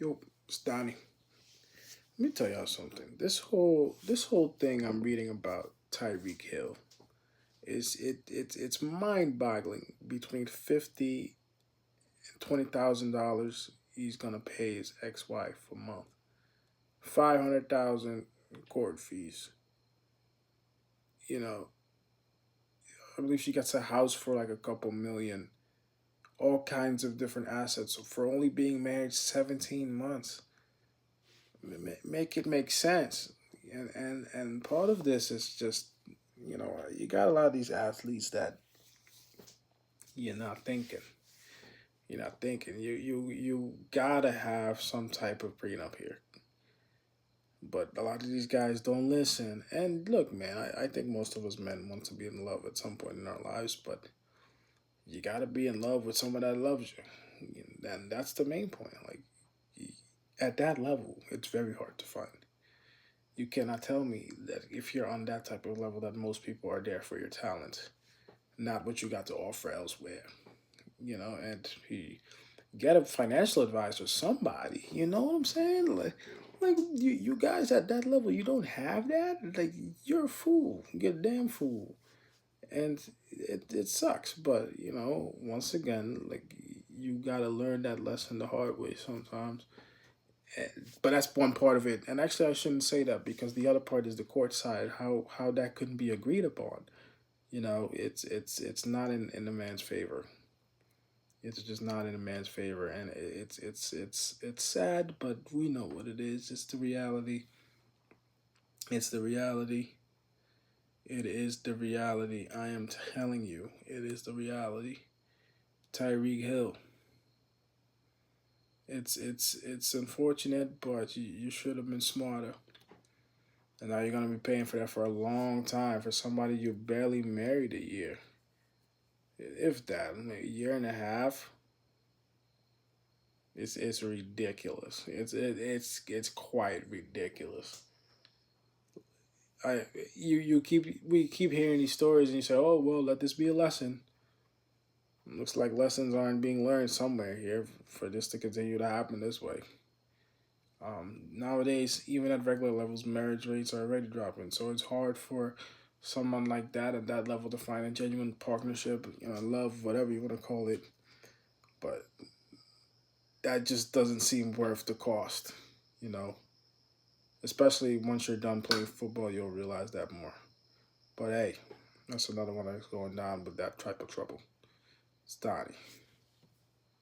Yo, it's Donnie. Let me tell y'all something. This whole thing I'm reading about Tyreek Hill it's mind boggling. Between $50,000 and $20,000 he's gonna pay his ex-wife a month. 500,000 court fees. You know, I believe she gets a house for like a couple million. All kinds of different assets for only being married 17 months. Make it make sense. And part of this is just, you got a lot of these athletes that you're not thinking. You're not thinking. You gotta have some type of prenup here. But a lot of these guys don't listen. And look, man, I think most of us men want to be in love at some point in our lives, but you gotta be in love with someone that loves you. And that's the main point. Like, at that level, it's very hard to find. You cannot tell me that if you're on that type of level that most people are there for your talent, not what you got to offer elsewhere. And he get a financial advisor, somebody. You know what I'm saying? Like you guys at that level, you don't have that. Like, you're a fool. You're a damn fool, and it sucks. But once again, like, you gotta learn that lesson the hard way sometimes. But that's one part of it. And actually, I shouldn't say that, because the other part is the court side. How that couldn't be agreed upon. It's not in the man's favor. It's just not in a man's favor, and it's sad, but we know what it is. It's the reality. It's the reality. It is the reality. I am telling you, it is the reality. Tyreek Hill. It's unfortunate, but you should have been smarter. And now you're gonna be paying for that for a long time for somebody you barely married a year, if that, a year and a half. It's ridiculous. It's quite ridiculous. I you keep we keep hearing these stories, and you say, oh well, let this be a lesson. Looks like lessons aren't being learned somewhere here for this to continue to happen this way. Nowadays, even at regular levels, marriage rates are already dropping. So it's hard for someone like that at that level to find a genuine partnership, love, whatever you want to call it. But that just doesn't seem worth the cost, you know. Especially once you're done playing football, you'll realize that more. But hey, that's another one that's going down with that type of trouble. It's Donnie.